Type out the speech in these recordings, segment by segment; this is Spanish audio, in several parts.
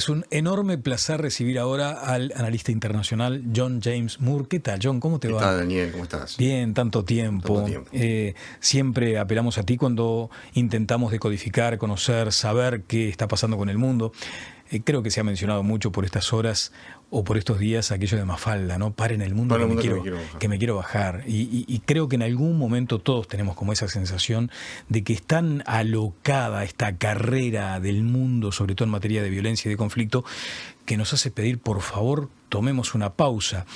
Es un enorme placer recibir ahora al analista internacional John James Moore. ¿Qué tal, John? ¿Cómo te va? ¿Qué tal, Daniel? ¿Cómo estás? Bien, tanto tiempo. Siempre apelamos a ti cuando intentamos decodificar, conocer, saber qué está pasando con el mundo. Creo que se ha mencionado mucho por estas horas o por estos días aquello de Mafalda, ¿no? Paren el mundo, que me quiero bajar. Y creo que en algún momento todos tenemos como esa sensación de que es tan alocada esta carrera del mundo, sobre todo en materia de violencia y de conflicto, que nos hace pedir, por favor, tomemos una pausa.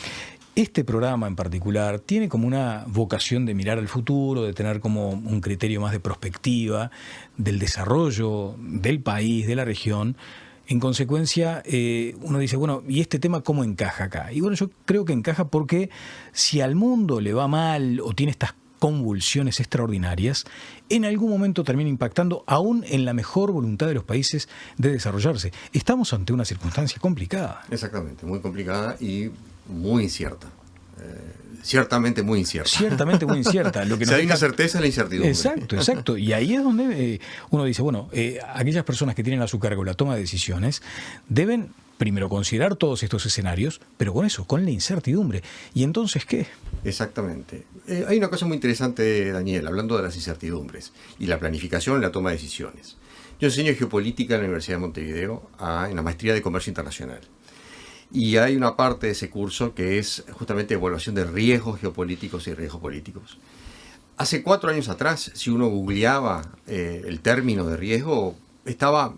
Este programa en particular tiene como una vocación de mirar al futuro, de tener como un criterio más de prospectiva del desarrollo del país, de la región. En consecuencia, uno dice, bueno, ¿y este tema cómo encaja acá? Y bueno, yo creo que encaja porque si al mundo le va mal o tiene estas convulsiones extraordinarias, en algún momento termina impactando aún en la mejor voluntad de los países de desarrollarse. Estamos ante una circunstancia complicada. Exactamente, muy complicada y muy incierta. Ciertamente muy incierta. Ciertamente muy incierta. Lo que si hay una certeza, la incertidumbre. Exacto. Y ahí es donde uno dice, bueno, aquellas personas que tienen a su cargo la toma de decisiones deben primero considerar todos estos escenarios, pero con eso, con la incertidumbre. ¿Y entonces qué? Exactamente. Hay una cosa muy interesante, Daniel, hablando de las incertidumbres y la planificación y la toma de decisiones. Yo enseño geopolítica en la Universidad de Montevideo en la maestría de Comercio Internacional. Y hay una parte de ese curso que es justamente evaluación de riesgos geopolíticos y riesgos políticos. Hace 4 años atrás, si uno googleaba el término de riesgo, estaba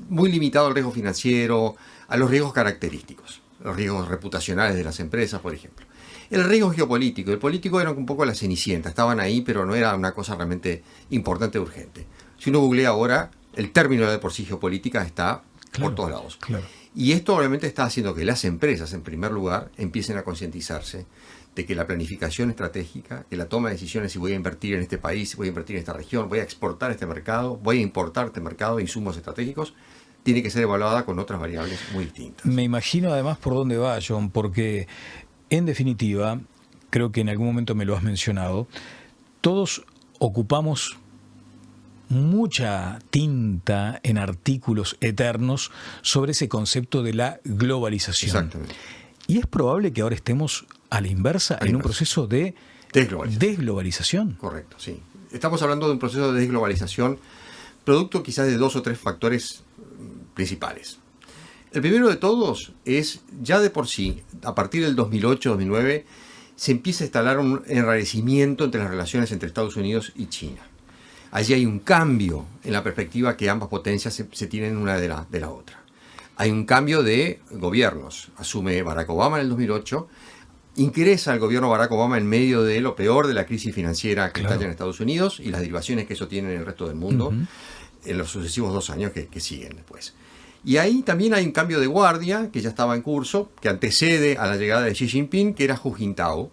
muy limitado al riesgo financiero, a los riesgos característicos, los riesgos reputacionales de las empresas, por ejemplo. El riesgo geopolítico, el político era un poco la cenicienta, estaban ahí, pero no era una cosa realmente importante, urgente. Si uno googlea ahora, el término de por sí geopolítica está por todos lados. Claro. Y esto obviamente está haciendo que las empresas, en primer lugar, empiecen a concientizarse de que la planificación estratégica, que la toma de decisiones si voy a invertir en este país, voy a invertir en esta región, voy a exportar este mercado, voy a importar este mercado de insumos estratégicos, tiene que ser evaluada con otras variables muy distintas. Me imagino además por dónde va, John, porque en definitiva, creo que en algún momento me lo has mencionado, todos ocupamos mucha tinta en artículos eternos sobre ese concepto de la globalización. Exactamente. Y es probable que ahora estemos a la inversa en un proceso de desglobalización. Correcto, sí. Estamos hablando de un proceso de desglobalización producto quizás de 2 o 3 factores principales. El primero de todos es, ya de por sí, a partir del 2008-2009, se empieza a instalar un enrarecimiento entre las relaciones entre Estados Unidos y China. Allí hay un cambio en la perspectiva que ambas potencias se tienen una de la otra. Hay un cambio de gobiernos. Asume Barack Obama en el 2008, ingresa el gobierno Barack Obama en medio de lo peor de la crisis financiera que estalla en Estados Unidos y las derivaciones que eso tiene en el resto del mundo en los sucesivos 2 años que siguen después. Y ahí también hay un cambio de guardia que ya estaba en curso, que antecede a la llegada de Xi Jinping, que era Hu Jintao,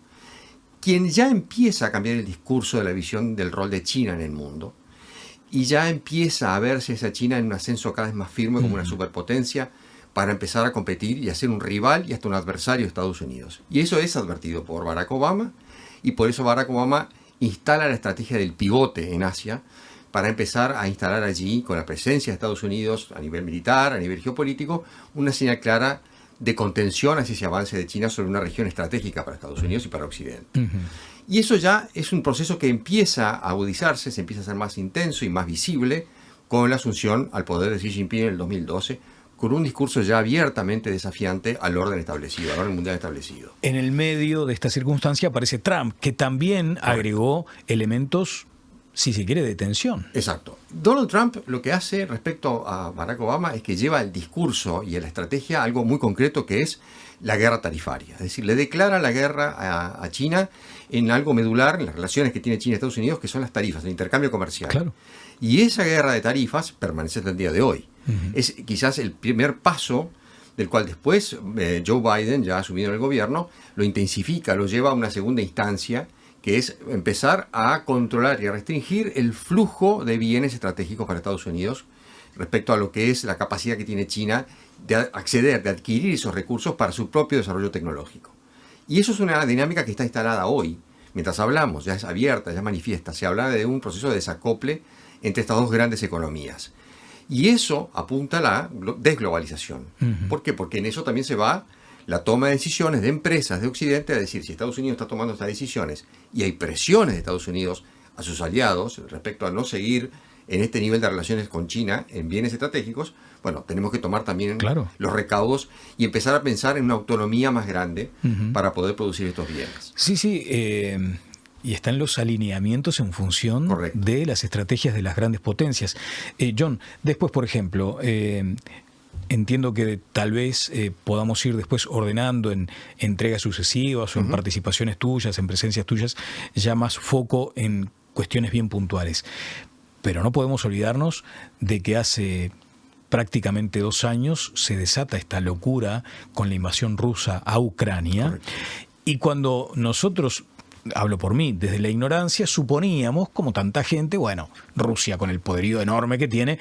quien ya empieza a cambiar el discurso de la visión del rol de China en el mundo y ya empieza a verse esa China en un ascenso cada vez más firme como una superpotencia para empezar a competir y a ser un rival y hasta un adversario de Estados Unidos. Y eso es advertido por Barack Obama y por eso Barack Obama instala la estrategia del pivote en Asia para empezar a instalar allí, con la presencia de Estados Unidos a nivel militar, a nivel geopolítico, una señal clara de contención hacia ese avance de China sobre una región estratégica para Estados Unidos y para Occidente. Y eso ya es un proceso que empieza a agudizarse, se empieza a ser más intenso y más visible con la asunción al poder de Xi Jinping en el 2012, con un discurso ya abiertamente desafiante al orden establecido, al orden mundial establecido. En el medio de esta circunstancia aparece Trump, que también agregó elementos, si se quiere, de tensión. Exacto. Donald Trump lo que hace respecto a Barack Obama es que lleva el discurso y a la estrategia a algo muy concreto que es la guerra tarifaria. Es decir, le declara la guerra a China en algo medular, en las relaciones que tiene China y Estados Unidos, que son las tarifas, el intercambio comercial. Claro. Y esa guerra de tarifas permanece hasta el día de hoy. Es quizás el primer paso del cual después Joe Biden, ya asumido en el gobierno, lo intensifica, lo lleva a una segunda instancia, que es empezar a controlar y a restringir el flujo de bienes estratégicos para Estados Unidos respecto a lo que es la capacidad que tiene China de acceder, de adquirir esos recursos para su propio desarrollo tecnológico. Y eso es una dinámica que está instalada hoy. Mientras hablamos, ya es abierta, ya manifiesta, se habla de un proceso de desacople entre estas 2 grandes economías. Y eso apunta a la desglobalización. ¿Por qué? Porque en eso también se va la toma de decisiones de empresas de Occidente a decir, si Estados Unidos está tomando estas decisiones y hay presiones de Estados Unidos a sus aliados respecto a no seguir en este nivel de relaciones con China en bienes estratégicos, bueno, tenemos que tomar también los recaudos y empezar a pensar en una autonomía más grande para poder producir estos bienes. Sí, sí. Y están los alineamientos en función de las estrategias de las grandes potencias. John, después, por ejemplo, entiendo que tal vez podamos ir después ordenando en entregas sucesivas o en participaciones tuyas, en presencias tuyas, ya más foco en cuestiones bien puntuales. Pero no podemos olvidarnos de que hace prácticamente 2 años se desata esta locura con la invasión rusa a Ucrania. Correcto. Y cuando nosotros, hablo por mí, desde la ignorancia, suponíamos, como tanta gente, bueno, Rusia con el poderío enorme que tiene,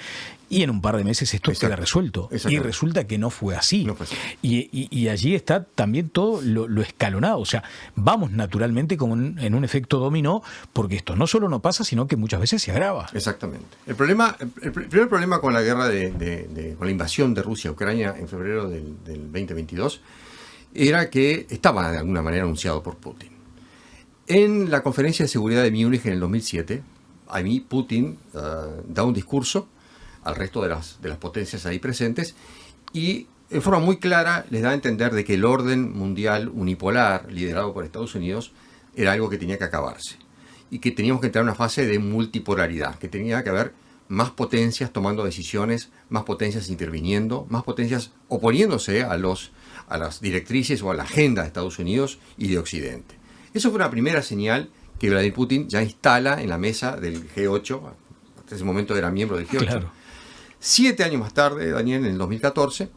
y en un par de meses esto queda resuelto. Y resulta que no fue así. No fue así. Y allí está también todo lo escalonado. O sea, vamos naturalmente como en un efecto dominó, porque esto no solo no pasa, sino que muchas veces se agrava. Exactamente. El primer problema con la guerra con la invasión de Rusia a Ucrania en febrero del 2022 era que estaba de alguna manera anunciado por Putin. En la conferencia de seguridad de Múnich en el 2007, ahí Putin da un discurso al resto de las potencias ahí presentes y en forma muy clara les da a entender de que el orden mundial unipolar liderado por Estados Unidos era algo que tenía que acabarse y que teníamos que entrar en una fase de multipolaridad, que tenía que haber más potencias tomando decisiones, más potencias interviniendo, más potencias oponiéndose a las directrices o a la agenda de Estados Unidos y de Occidente. Eso fue una primera señal que Vladimir Putin ya instala en la mesa del G8, hasta ese momento era miembro del G8. Claro. 7 años más tarde, Daniel, en el 2014,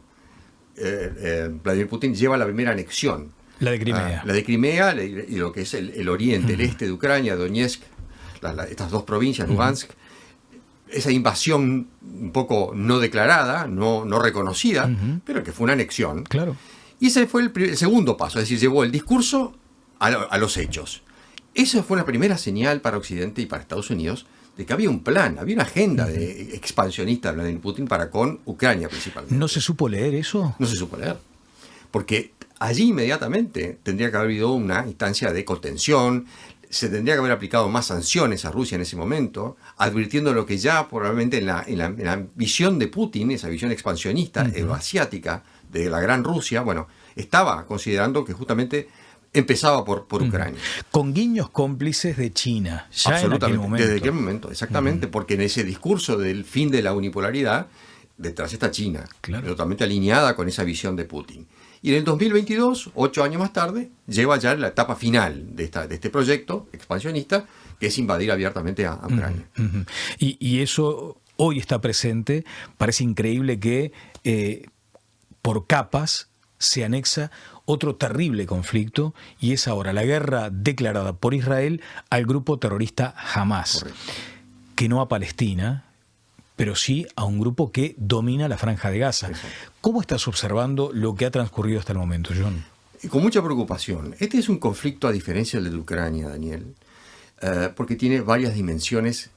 Vladimir Putin lleva la primera anexión. La de Crimea. La de Crimea y lo que es el oriente, el este de Ucrania, Donetsk, estas 2 provincias, Lugansk. Esa invasión un poco no declarada, no reconocida, pero que fue una anexión. Claro. Y ese fue el segundo paso, es decir, llevó el discurso a los hechos. Esa fue una primera señal para Occidente y para Estados Unidos de que había un plan, había una agenda expansionista de Vladimir Putin para con Ucrania principalmente. ¿No se supo leer eso? No se supo leer. Porque allí inmediatamente tendría que haber habido una instancia de contención, se tendría que haber aplicado más sanciones a Rusia en ese momento, advirtiendo lo que ya probablemente en la visión de Putin, esa visión expansionista, euroasiática, de la gran Rusia, bueno, estaba considerando que justamente empezaba por Ucrania. Con guiños cómplices de China, ya absolutamente, en aquel momento. ¿Desde qué momento? Exactamente, porque en ese discurso del fin de la unipolaridad, detrás está China, totalmente alineada con esa visión de Putin. Y en el 2022, 8 años más tarde, lleva ya la etapa final de este proyecto expansionista, que es invadir abiertamente a Ucrania. Y eso hoy está presente. Parece increíble que por capas se anexa otro terrible conflicto, y es ahora la guerra declarada por Israel al grupo terrorista Hamas. Correcto. Que no a Palestina, pero sí a un grupo que domina la Franja de Gaza. Exacto. ¿Cómo estás observando lo que ha transcurrido hasta el momento, John? Con mucha preocupación. Este es un conflicto a diferencia del de Ucrania, Daniel, porque tiene varias dimensiones,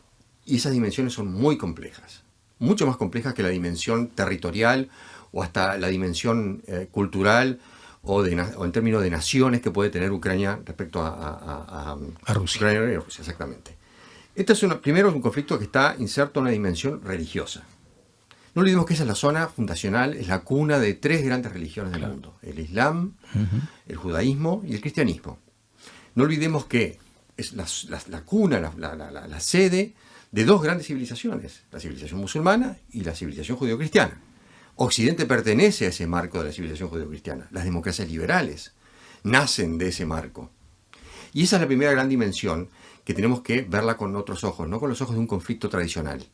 y esas dimensiones son muy complejas. Mucho más complejas que la dimensión territorial o hasta la dimensión cultural o en términos de naciones que puede tener Ucrania respecto a Rusia. Ucrania y Rusia, exactamente. Este es primero un conflicto que está inserto en una dimensión religiosa. No olvidemos que esa es la zona fundacional, es la cuna de 3 grandes religiones del mundo: el Islam, el judaísmo y el cristianismo. No olvidemos que es la cuna, la sede de 2 grandes civilizaciones, la civilización musulmana y la civilización judeocristiana. Occidente pertenece a ese marco de la civilización judeocristiana. Las democracias liberales nacen de ese marco. Y esa es la primera gran dimensión que tenemos que verla con otros ojos, no con los ojos de un conflicto tradicional.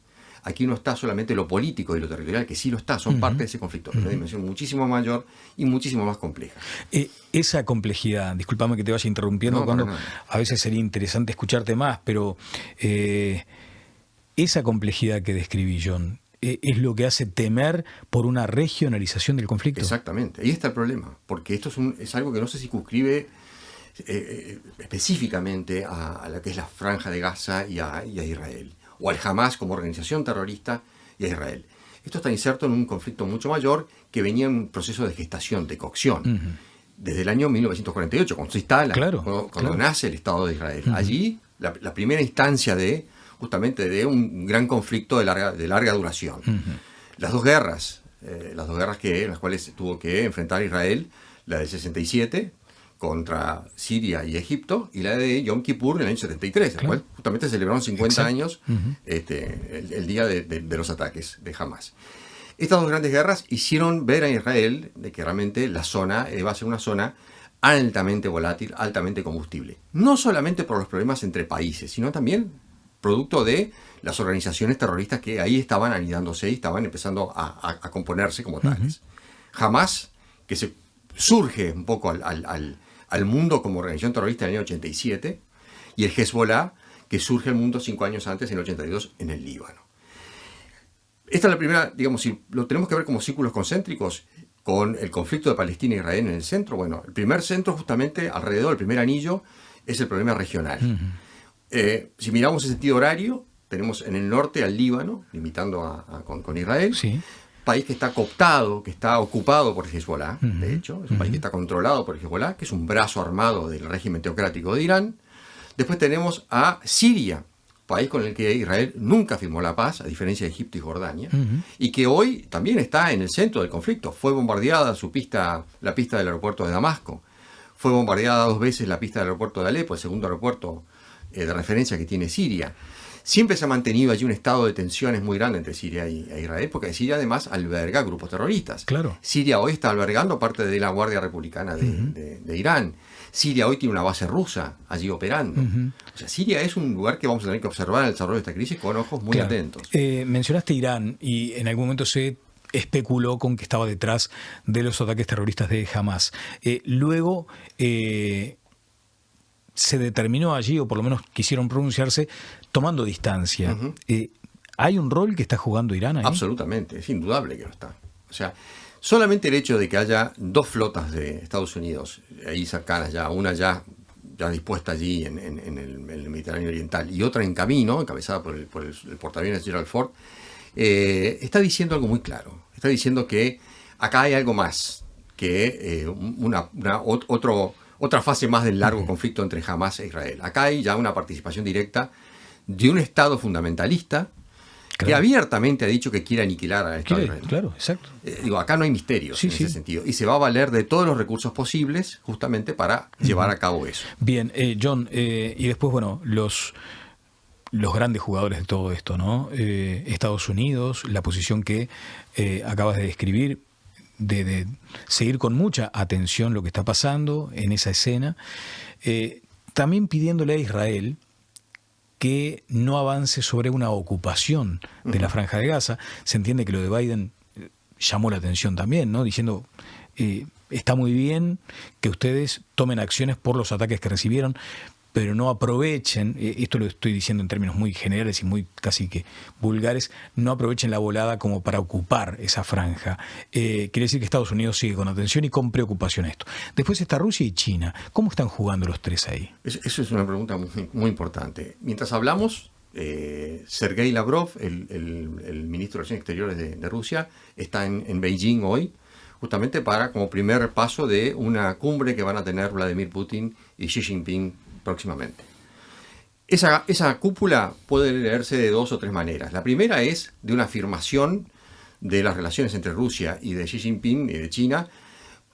Aquí no está solamente lo político y lo territorial, que sí lo está, son parte de ese conflicto, pero una dimensión muchísimo mayor y muchísimo más compleja. Esa complejidad, discúlpame que te vaya interrumpiendo, cuando a veces sería interesante escucharte más, pero esa complejidad que describí, John, es lo que hace temer por una regionalización del conflicto. Exactamente, ahí está el problema, porque esto es algo que no se circunscribe específicamente a la que es la Franja de Gaza y a Israel, o al Hamas como organización terrorista y a Israel. Esto está inserto en un conflicto mucho mayor que venía en un proceso de gestación, de cocción, desde el año 1948, cuando se instala, cuando nace el Estado de Israel. Allí, la primera instancia justamente de un gran conflicto de larga duración. Las dos guerras en las cuales tuvo que enfrentar Israel, la del 67 contra Siria y Egipto, y la de Yom Kippur en el año 73, en la cual justamente celebraron 50 años el día de los ataques de Hamás. Estas dos grandes guerras hicieron ver a Israel de que realmente la zona va a ser una zona altamente volátil, altamente combustible. No solamente por los problemas entre países, sino también producto de las organizaciones terroristas que ahí estaban anidándose y estaban empezando a componerse como tales. Hamás, que surge un poco al mundo como organización terrorista en el año 87, y el Hezbollah, que surge al mundo 5 años antes, en el 82, en el Líbano. Esta es la primera, digamos, si lo tenemos que ver como círculos concéntricos, con el conflicto de Palestina e Israel en el centro. Bueno, el primer centro justamente alrededor, el primer anillo, es el problema regional. Si miramos el sentido horario, tenemos en el norte al Líbano, limitando con Israel, país que está cooptado, que está ocupado por Hezbollah, de hecho, es un país que está controlado por Hezbollah, que es un brazo armado del régimen teocrático de Irán. Después tenemos a Siria, país con el que Israel nunca firmó la paz, a diferencia de Egipto y Jordania, y que hoy también está en el centro del conflicto. Fue bombardeada la pista del aeropuerto de Damasco, fue bombardeada 2 veces la pista del aeropuerto de Alepo, el segundo aeropuerto de referencia que tiene Siria. Siempre se ha mantenido allí un estado de tensiones muy grande entre Siria e Israel, porque Siria además alberga grupos terroristas. Claro. Siria hoy está albergando parte de la Guardia Republicana de Irán. Siria hoy tiene una base rusa allí operando. O sea, Siria es un lugar que vamos a tener que observar el desarrollo de esta crisis con ojos muy atentos. Mencionaste Irán y en algún momento se especuló con que estaba detrás de los ataques terroristas de Hamás. Luego se determinó allí, o por lo menos quisieron pronunciarse, tomando distancia. ¿Hay un rol que está jugando Irán ahí? Absolutamente, es indudable que lo está. O sea, solamente el hecho de que haya 2 flotas de Estados Unidos ahí cercanas ya, una ya dispuesta allí en el Mediterráneo Oriental y otra en camino, encabezada por el portaaviones Gerald Ford, está diciendo algo muy claro. Está diciendo que acá hay algo más que otra fase más del largo conflicto entre Hamás e Israel. Acá hay ya una participación directa de un Estado fundamentalista que abiertamente ha dicho que quiere aniquilar al Estado de Israel. Claro, exacto. Acá no hay misterios en ese sentido. Y se va a valer de todos los recursos posibles justamente para llevar a cabo eso. Bien, John, y después, bueno, los grandes jugadores de todo esto, ¿no? Estados Unidos, la posición que acabas de describir, de seguir con mucha atención lo que está pasando en esa escena, también pidiéndole a Israel que no avance sobre una ocupación de la Franja de Gaza. Se entiende que lo de Biden llamó la atención también, ¿no? Diciendo, está muy bien que ustedes tomen acciones por los ataques que recibieron, pero no aprovechen, esto lo estoy diciendo en términos muy generales y muy casi que vulgares, no aprovechen la volada como para ocupar esa franja. Quiere decir que Estados Unidos sigue con atención y con preocupación esto. Después está Rusia y China. ¿Cómo están jugando los tres ahí? Eso es una pregunta muy, muy importante. Mientras hablamos, Sergei Lavrov, el ministro de Relaciones Exteriores de Rusia, está en Beijing hoy, justamente como primer paso de una cumbre que van a tener Vladimir Putin y Xi Jinping próximamente. Esa cúpula puede leerse de 2 o 3 maneras. La primera es de una afirmación de las relaciones entre Rusia y de Xi Jinping y de China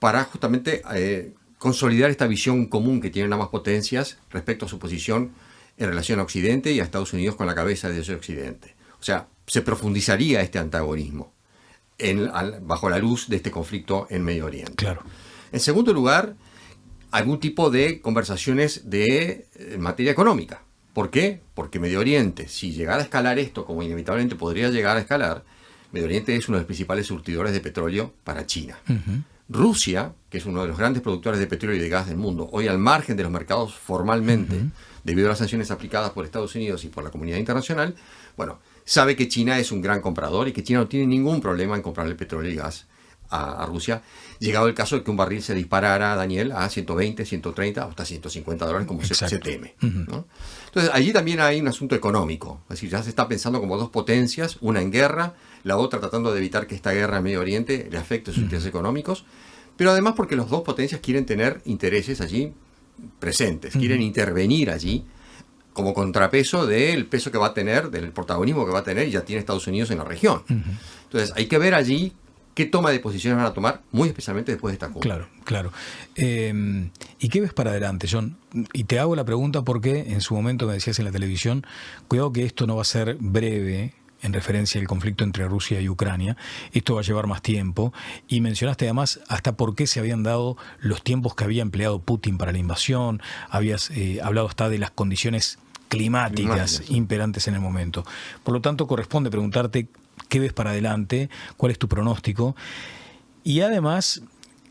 para justamente consolidar esta visión común que tienen ambas potencias respecto a su posición en relación a Occidente y a Estados Unidos con la cabeza de ese Occidente. O sea, se profundizaría este antagonismo bajo la luz de este conflicto en Medio Oriente. Claro. En segundo lugar, algún tipo de conversaciones de materia económica. ¿Por qué? Porque Medio Oriente, si llegara a escalar esto, como inevitablemente podría llegar a escalar, Medio Oriente es uno de los principales surtidores de petróleo para China. Rusia, que es uno de los grandes productores de petróleo y de gas del mundo, hoy al margen de los mercados formalmente, debido a las sanciones aplicadas por Estados Unidos y por la comunidad internacional, bueno, sabe que China es un gran comprador y que China no tiene ningún problema en comprarle petróleo y gas a Rusia, llegado el caso de que un barril se disparara, Daniel, a 120, 130 hasta $150 como se teme, ¿no? Entonces allí también hay un asunto económico, es decir, ya se está pensando como 2 potencias, una en guerra, la otra tratando de evitar que esta guerra en Medio Oriente le afecte sus intereses económicos, pero además porque las dos potencias quieren tener intereses allí presentes, quieren intervenir allí como contrapeso del peso que va a tener, del protagonismo que va a tener, y ya tiene Estados Unidos en la región. Entonces hay que ver allí qué toma de posiciones van a tomar, muy especialmente después de esta cumbre. Claro, claro. ¿Y qué ves para adelante, John? Y te hago la pregunta porque en su momento me decías en la televisión, cuidado que esto no va a ser breve, en referencia al conflicto entre Rusia y Ucrania. Esto va a llevar más tiempo. Y mencionaste además hasta por qué se habían dado los tiempos que había empleado Putin para la invasión. Habías hablado hasta de las condiciones climáticas imperantes en el momento. Por lo tanto, corresponde preguntarte qué ves para adelante, cuál es tu pronóstico. Y además,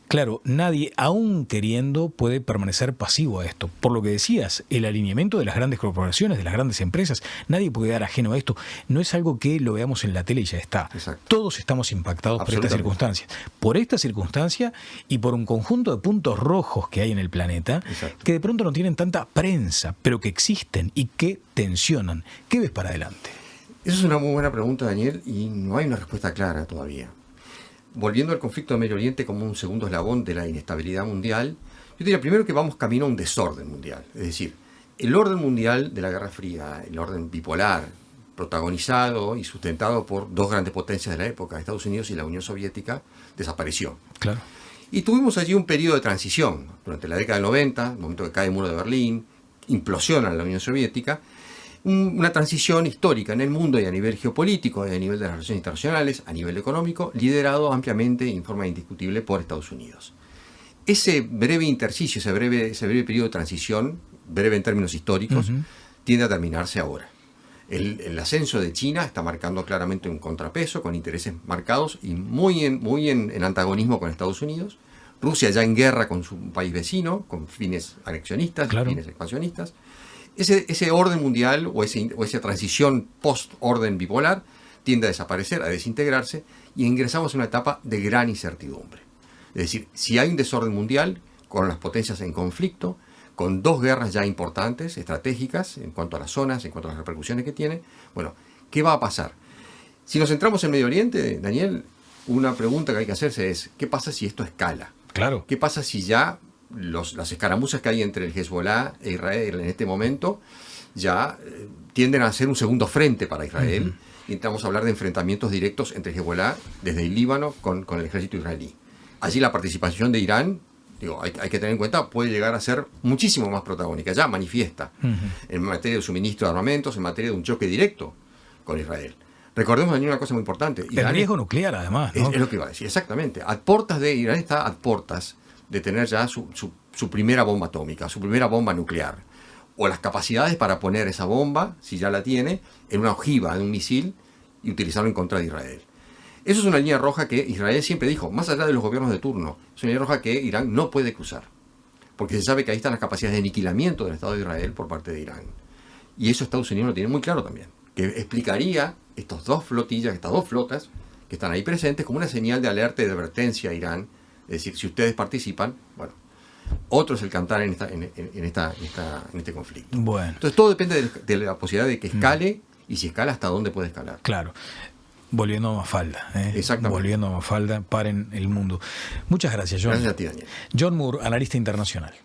claro, nadie, aún queriendo, puede permanecer pasivo a esto. Por lo que decías, el alineamiento de las grandes corporaciones, de las grandes empresas, nadie puede quedar ajeno a esto. No es algo que lo veamos en la tele y ya está. Exacto. Todos estamos impactados por estas circunstancias. Por esta circunstancia y por un conjunto de puntos rojos que hay en el planeta, que de pronto no tienen tanta prensa, pero que existen y que tensionan. ¿Qué ves para adelante? Esa es una muy buena pregunta, Daniel, y no hay una respuesta clara todavía. Volviendo al conflicto de Medio Oriente como un segundo eslabón de la inestabilidad mundial, yo diría primero que vamos camino a un desorden mundial. Es decir, el orden mundial de la Guerra Fría, el orden bipolar, protagonizado y sustentado por dos grandes potencias de la época, Estados Unidos y la Unión Soviética, desapareció. Claro. Y tuvimos allí un periodo de transición. Durante la década del 90, el momento que cae el muro de Berlín, implosiona la Unión Soviética, una transición histórica en el mundo y a nivel geopolítico, y a nivel de las relaciones internacionales, a nivel económico, liderado ampliamente y en forma indiscutible por Estados Unidos. Ese breve intersticio, ese breve periodo de transición, breve en términos históricos, tiende a terminarse ahora. El ascenso de China está marcando claramente un contrapeso, con intereses marcados y muy en antagonismo con Estados Unidos. Rusia ya en guerra con su país vecino, con fines anexionistas, fines expansionistas. Ese orden mundial o esa transición post-orden bipolar tiende a desaparecer, a desintegrarse, y ingresamos en una etapa de gran incertidumbre. Es decir, si hay un desorden mundial, con las potencias en conflicto, con dos guerras ya importantes, estratégicas, en cuanto a las zonas, en cuanto a las repercusiones que tiene, bueno, ¿qué va a pasar? Si nos centramos en Medio Oriente, Daniel, una pregunta que hay que hacerse es, ¿qué pasa si esto escala? Claro. ¿Qué pasa si ya las escaramuzas que hay entre el Hezbollah e Israel en este momento ya tienden a ser un segundo frente para Israel? Y entramos a hablar de enfrentamientos directos entre Hezbollah desde el Líbano con el ejército israelí. Allí la participación de Irán, hay que tener en cuenta, puede llegar a ser muchísimo más protagónica, ya manifiesta, en materia de suministro de armamentos, en materia de un choque directo con Israel. Recordemos también una cosa muy importante. El riesgo nuclear, además, ¿no? Es lo que iba a decir, exactamente. Irán está a portas de tener ya su primera bomba atómica, su primera bomba nuclear, o las capacidades para poner esa bomba, si ya la tiene, en una ojiva, en un misil, y utilizarlo en contra de Israel. Eso es una línea roja que Israel siempre dijo, más allá de los gobiernos de turno, es una línea roja que Irán no puede cruzar, porque se sabe que ahí están las capacidades de aniquilamiento del Estado de Israel por parte de Irán. Y eso Estados Unidos lo tiene muy claro también, que explicaría estas dos flotas que están ahí presentes como una señal de alerta y de advertencia a Irán. Es decir, si ustedes participan, bueno, otro es el cantar en este conflicto. Bueno. Entonces todo depende de la posibilidad de que escale, y si escala, hasta dónde puede escalar. Claro. Volviendo a Mafalda. Exactamente. Volviendo a Mafalda, paren el mundo. Muchas gracias, John. Gracias a ti, Daniel. John Moore, analista internacional.